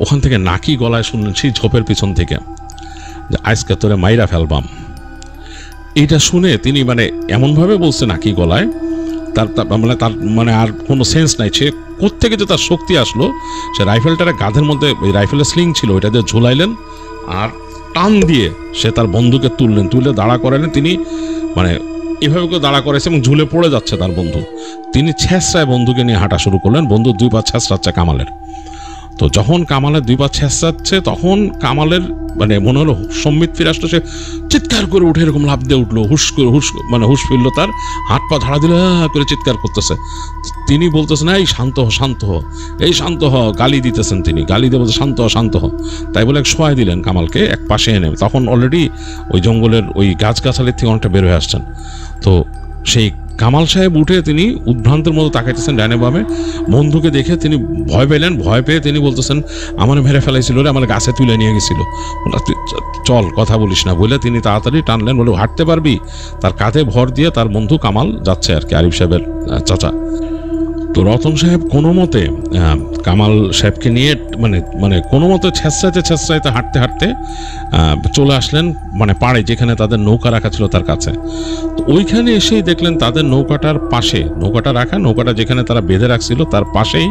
S1: ওখান থেকে নাকি গলায় শুনলেন সেই ঝোপের পিছন থেকে যে আজকে তোরে মাইরা ফেলবাম। এইটা শুনে তিনি মানে এমনভাবে বলছে নাকি গলায়, তার মানে আর কোনো সেন্স নাই, সে কোত্থেকে যে তার শক্তি আসলো। সে রাইফেলটার গাধের মধ্যে, ওই রাইফেলের স্লিং ছিল, ওইটা দিয়ে ঝুলাইলেন, আর টান দিয়ে সে তার বন্ধুকে তুলে দাঁড়া করালেন। তিনি মানে এভাবে করে দাঁড়া করাইছে এবং ঝুলে পড়ে যাচ্ছে তার বন্ধু। তিনি ছেঁচড়ায় বন্ধুকে নিয়ে হাঁটা শুরু করলেন, বন্ধু 2 পা ছেঁচড়াচ্ছে কামালের। তো যখন কামালের 2 পা ছেঁচড়াচ্ছে, তখন কামালের মানে মনে হলো সম্মিত ফিরে আসলো, সে চিৎকার করে উঠে এরকম লাফ দিয়ে উঠলো, হুশ ফিরলো, তার হাত পা ধারা দিলে করে চিৎকার করতেছে। তিনি বলতেছেন এই শান্ত হ, এই শান্ত হ, গালি দিতেছেন তিনি, গালি দিয়ে বলতে শান্ত হ। তাই বলে শোয়াই দিলেন কামালকে এক পাশে এনে। তখন অলরেডি ওই জঙ্গলের ওই গাছগাছালির থেকে অনেকটা বের হয়ে আসছেন। তো সেই কামাল সাহেব উঠে তিনি উদ্ভ্রান্তের মতো তাকাইতেছেন ডানে বামে। বন্ধুকে দেখে তিনি ভয় পেলেন। ভয় পেয়ে তিনি বলতেছেন, আমার মেরে ফেলাইছিল রে, আমার গাছে তুলে নিয়ে গেছিল, চল কথা বলিস না বলে তিনি তাড়াতাড়ি টানলেন, বলে হাঁটতে পারবি। তার কাঁধে ভর দিয়ে তার বন্ধু কামাল যাচ্ছে আর কি, আরিফ সাহেবের চাচা। তো রতন সাহেব কোনো মতে কামাল সাহেবকে নিয়ে মানে কোনো মতে ছেঁচড়াইতে হাঁটতে হাঁটতে চলে আসলেন মানে পাড়ে, যেখানে তাদের নৌকা রাখা ছিল তার কাছে। তো ওইখানে এসেই দেখলেন তাদের নৌকাটার পাশে, নৌকাটা রাখা, নৌকাটা যেখানে তারা বেঁধে রাখছিল তার পাশেই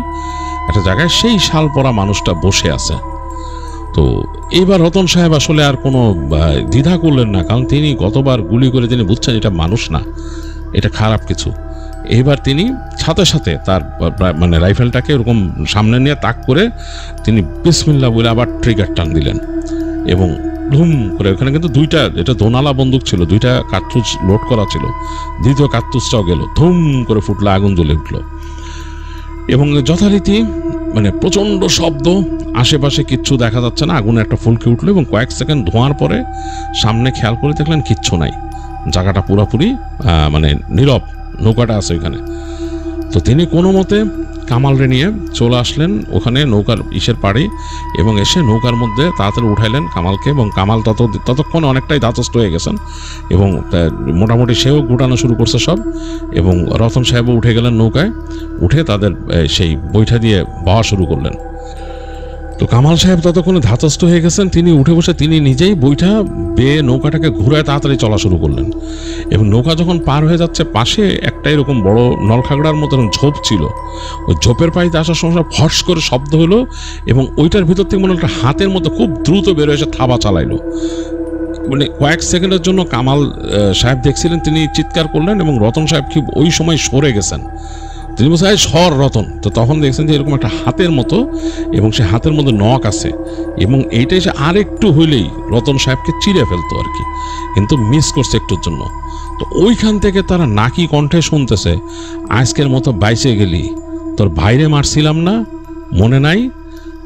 S1: একটা জায়গায় সেই শাল পরা মানুষটা বসে আছে। তো এইবার রতন সাহেব আসলে আর কোনো দ্বিধা করলেন না, কারণ তিনি গতবার গুলি করে তিনি বুঝছেন এটা মানুষ না, এটা খারাপ কিছু। এইবার তিনি সাথে সাথে তার মানে রাইফেলটাকে এরকম সামনে নিয়ে তাক করে তিনি বিসমিল্লাহ বলে আবার ট্রিগার টান দিলেন এবং ধুম করে, ওখানে কিন্তু দুইটা, এটা দোনালা বন্দুক ছিল, দুইটা কার্তুজ লোড করা ছিল, দ্বিতীয় কার্তুজটাও গেল, ধুম করে ফুটলো, আগুন জ্বলে উঠলো এবং যথারীতি মানে প্রচণ্ড শব্দ, আশেপাশে কিচ্ছু দেখা যাচ্ছে না, আগুনে একটা ফুলকে উঠলো এবং কয়েক সেকেন্ড ধোঁয়ার পরে সামনে খেয়াল করে দেখলেন কিচ্ছু নাই, জায়গাটা পুরোপুরি মানে নীরব, নৌকাটা আছে ওইখানে। তো তিনি কোনো মতে কামালরে নিয়ে চলে আসলেন ওখানে নৌকার ইসের পাড়ে এবং এসে নৌকার মধ্যে তাড়াতাড়ি উঠাইলেন কামালকে, এবং কামাল ততক্ষণে অনেকটাই ধাতস্থ হয়ে গেছেন এবং মোটামুটি সেও গুটানো শুরু করছে সব, এবং রতন সাহেবও উঠে গেলেন নৌকায়, উঠে তাদের সেই বৈঠা দিয়ে বওয়া শুরু করলেন। তো কামাল সাহেব ততক্ষণে ধাতস্থ হয়ে গেছেন, তিনি উঠে বসে তিনি নিজেই বৈঠা বেয়ে নৌকাটাকে ঘুরায় তাড়াতাড়ি চলা শুরু করলেন এবং নৌকা যখন পার হয়ে যাচ্ছে পাশে একটা এরকম বড় নলখাগড়ার মতন ঝোপ ছিল, ওই ঝোপের পাড়িতে আসার সময় ফস করে শব্দ হলো এবং ওইটার ভিতর থেকে মনে একটা হাতের মতো খুব দ্রুত বেরো এসে থাবা চালাইলো। মানে কয়েক সেকেন্ডের জন্য কামাল সাহেব দেখছিলেন, তিনি চিৎকার করলেন এবং রতন সাহেব কি ওই সময় সরে গেছেন, তিনি বলছেন সর রতন। তো তখন দেখছেন যে এরকম একটা হাতের মতো এবং সে হাতের মধ্যে নখ আছে এবং এইটাই সে আর একটু হইলেই রতন সাহেবকে চিড়ে ফেলতো আর কি, কিন্তু মিস করছে একটুর জন্য। তো ওইখান থেকে তারা নাকি কণ্ঠে শুনতেছে, আজকের মতো বাইচে গেলি, তোর ভাইরে মারছিলাম না মনে নাই,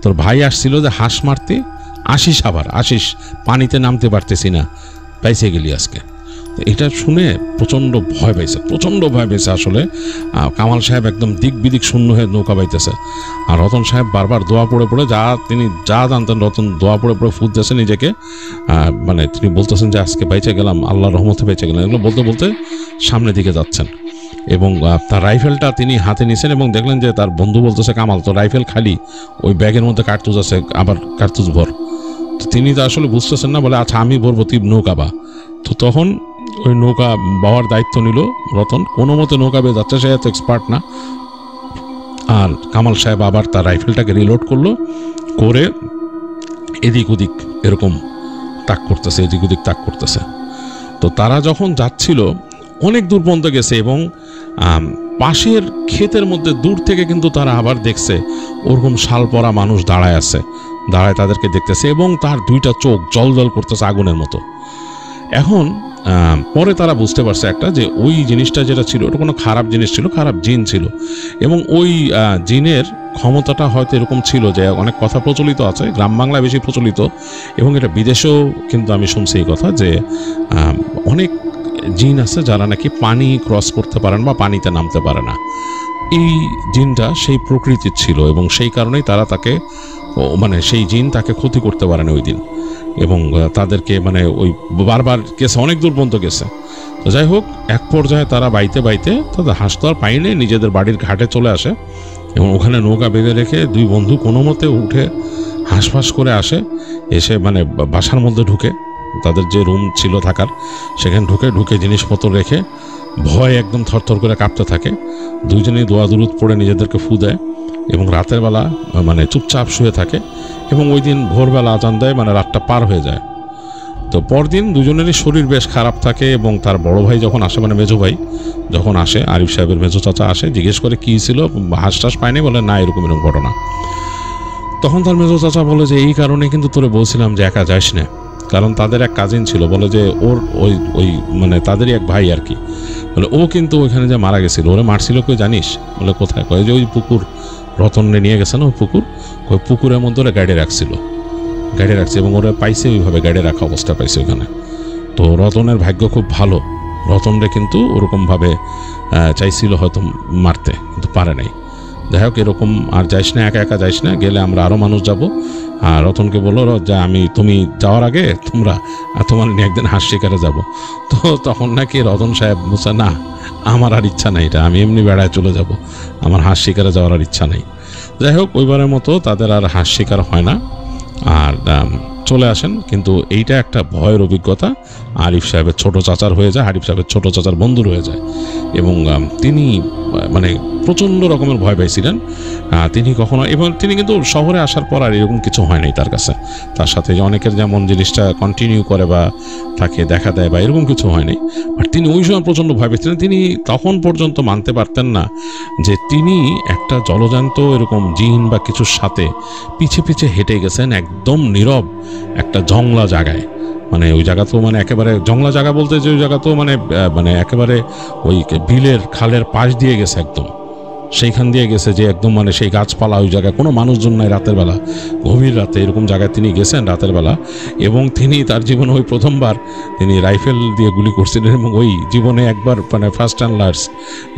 S1: তোর ভাই আসছিল যে হাঁস মারতে, আসিস আবার আসিস, পানিতে নামতে পারতেছি না, বাইচে গেলি আজকে। এটা শুনে প্রচণ্ড ভয় পেয়েছে আসলে কামাল সাহেব, একদম দিক বিদিক শূন্য হয়ে নৌকা বাইতেছে। আর রতন সাহেব বারবার দোয়া পড়ে পড়ে, তিনি যা জানতেন রতন দোয়া পড়ে পড়ে ফুটতেছে নিজেকে, মানে তিনি বলতেছেন যে আজকে বেঁচে গেলাম, আল্লাহর রহমতে বেঁচে গেলাম, এগুলো বলতে বলতে সামনের দিকে যাচ্ছেন এবং তার রাইফেলটা তিনি হাতে নিয়েছেন এবং দেখলেন যে তার বন্ধু বলতেছে, কামাল তো রাইফেল খালি, ওই ব্যাগের মধ্যে কার্তুজ আছে, আবার কার্তুজ ভর। তো তিনি তো আসলে বুঝতেছেন না, বলে আচ্ছা আমি ভরবো, তুই নৌকা বা। তো তখন ওই নৌকা বাওয়ার দায়িত্ব নিল রতন, কোনো মতে নৌকা বেয়ে যাচ্ছে, সে এত এক্সপার্ট না। আর কামাল সাহেব আবার তার রাইফেলটাকে রিলোড করলো, করে এদিক ওদিক এরকম তাক করতেছে। তো তারা যখন যাচ্ছিল অনেক দূর পর্যন্ত গেছে এবং পাশের ক্ষেতের মধ্যে দূর থেকে কিন্তু তারা আবার দেখছে ওরকম শাল পরা মানুষ দাঁড়ায় আছে, দাঁড়ায় তাদেরকে দেখতেছে এবং তার দুইটা চোখ জল জল করতেছে আগুনের মতো। এখন পরে তারা বুঝতে পারছে একটা, যে ওই জিনিসটা যেটা ছিল ওটা কোনো খারাপ জিনিস ছিল, খারাপ জিন ছিল এবং ওই জিনের ক্ষমতাটা হয়তো এরকম ছিল যে অনেক কথা প্রচলিত আছে, গ্রাম বাংলায় বেশি প্রচলিত এবং এটা বিদেশেও কিন্তু আমি শুনছি এই কথা, যে অনেক জিন আছে যারা নাকি পানি ক্রস করতে পারেন বা পানিতে নামতে পারে না। এই জিনটা সেই প্রকৃতির ছিল এবং সেই কারণেই তারা তাকে মানে সেই জিন তাকে ক্ষতি করতে পারে না ওই দিন, এবং তাদেরকে মানে ওই বারবার গেছে, অনেক দূর পর্যন্ত গেছে। তো যাই হোক, এক পর্যায়ে তারা বাইতে তাদের হাঁস তো আর পাইনি, নিজেদের বাড়ির ঘাটে চলে আসে এবং ওখানে নৌকা বেঁধে রেখে দুই বন্ধু কোনো মতে উঠে হাঁসফাঁস করে এসে মানে বাসার মধ্যে ঢুকে, তাদের যে রুম ছিল থাকার সেখানে ঢুকে জিনিসপত্র রেখে ভয় একদম থরথর করে কাঁপতে থাকে। দুইজনেই দোয়া দুরুদ পড়ে নিজেদেরকে ফু দেয় এবং রাতের বেলা মানে চুপচাপ শুয়ে থাকে এবং ওই দিন ভোরবেলা আজান দেয়, মানে রাতটা পার হয়ে যায়। তো পরদিন দুজনেরই শরীর বেশ খারাপ থাকে এবং তার বড় ভাই যখন আসে, মানে মেজো ভাই যখন আসে, আরিফ সাহেবের মেজো চাচা আসে, জিজ্ঞেস করে কী ছিল, হাঁস টাস পায়নি, বলে না এরকম ঘটনা। তখন তার মেজো চাচা বলে যে এই কারণে কিন্তু তোরে বলছিলাম যে একা যাস না, কারণ তাদের এক কাজিন ছিল, বলে যে ওর ওই মানে তাদেরই এক ভাই আর কি, বলে ও কিন্তু ওইখানে যে মারা গেছিল, ওরে মারছিল কেউ জানিস? বলে কোথায়? কয় যে ওই পুকুর, রতনে নিয়ে গেছে না ওই পুকুরের মধ্যে ওরা গাড়ি রাখছে এবং ওরা পাইছে ওইভাবে গাড়ি রাখা অবস্থা পাইছে ওখানে। তো রতনের ভাগ্য খুব ভালো রতনরে কিন্তু ওরকমভাবে চাইছিল হয়তো মারতে, কিন্তু পারে নাই। যাই হোক, এরকম আর যাইস না, একা একা যাইস না, গেলে আমরা আরও মানুষ যাব। আর রতনকে বললো যে তুমি যাওয়ার আগে তোমার নিয়ে একদিন হাঁস শিকারে যাব। তো তখন নাকি রতন সাহেব বলছে, না আমার আর ইচ্ছা নাই, এটা আমি এমনি বেড়ায় চলে যাব, আমার হাঁস শিকারে যাওয়ার আর ইচ্ছা নেই। যাই হোক, ওইবারের মতো তাদের আর হাঁস শিকার হয় না, আর চলে আসেন। কিন্তু এইটা একটা ভয়ের অভিজ্ঞতা। আরিফ সাহেবের ছোট চাচার হয়ে যায়, আরিফ সাহেবের ছোট চাচার বন্ধুর হয়ে যায়, এবং তিনি মানে প্রচণ্ড রকমের ভয় পাইছিলেন। তিনি কখনো, এবং তিনি কিন্তু শহরে আসার পর আর এরকম কিছু হয় নাই তার কাছে। তার সাথে অনেকের যেমন জিনিসটা কন্টিনিউ করে বা তাকে দেখা দেয় বা এরকম কিছু হয় নাই, বাট তিনি ওই সময় প্রচণ্ড ভয় পেয়েছিলেন। তিনি তখন পর্যন্ত মানতে পারতেন না যে তিনি একটা জলজান্ত এরকম জিন বা কিছুর সাথে পিছে পিছে হেঁটে গেছেন একদম নীরব একটা জংলা জায়গায়। মানে ওই জায়গা তো মানে একেবারে জংলা জায়গা বলতে যে ওই জায়গা তো মানে একেবারে ওই বিলের খালের পাশ দিয়ে গেছে, একদম সেইখান দিয়ে গেছে যে একদম মানে সেই গাছপালা, ওই জায়গায় কোনো মানুষজন নাই, রাতের বেলা, গভীর রাতে এরকম জায়গায় তিনি গেছেন রাতের বেলা। এবং তিনি তার জীবনে ওই প্রথমবার তিনি রাইফেল দিয়ে গুলি করছিলেন, এবং ওই জীবনে একবার মানে ফার্স্ট অ্যান্ড লাস্ট,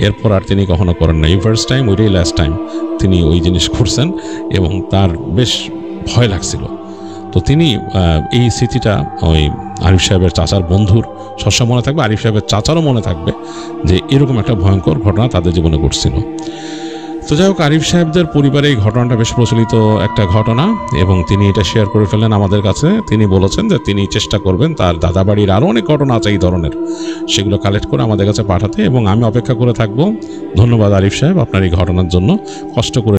S1: এরপর আর তিনি কখনো করেন না। এই ফার্স্ট টাইম, ওইটাই লাস্ট টাইম তিনি ওই জিনিস করছেন, এবং তার বেশ ভয় লাগছিল। তো তিনি এই স্মৃতিটা ওই আরিফ সাহেবের চাচার বন্ধুর সবসময় মনে থাকবে, আরিফ সাহেবের চাচারও মনে থাকবে যে এরকম একটা ভয়ঙ্কর ঘটনা তাদের জীবনে ঘটছিল। তো যাই হোক, আরিফ সাহেবদের পরিবারে এই ঘটনাটা বেশ প্রচলিত একটা ঘটনা, এবং তিনি এটা শেয়ার করে ফেলেন আমাদের কাছে। তিনি বলেছেন যে তিনি চেষ্টা করবেন তার দাদাবাড়ির আরও অনেক ঘটনা আছে এই ধরনের, সেগুলো কালেক্ট করে আমাদের কাছে পাঠাতে, এবং আমি অপেক্ষা করে থাকবো। ধন্যবাদ আরিফ সাহেব আপনার এই ঘটনার জন্য, কষ্ট করে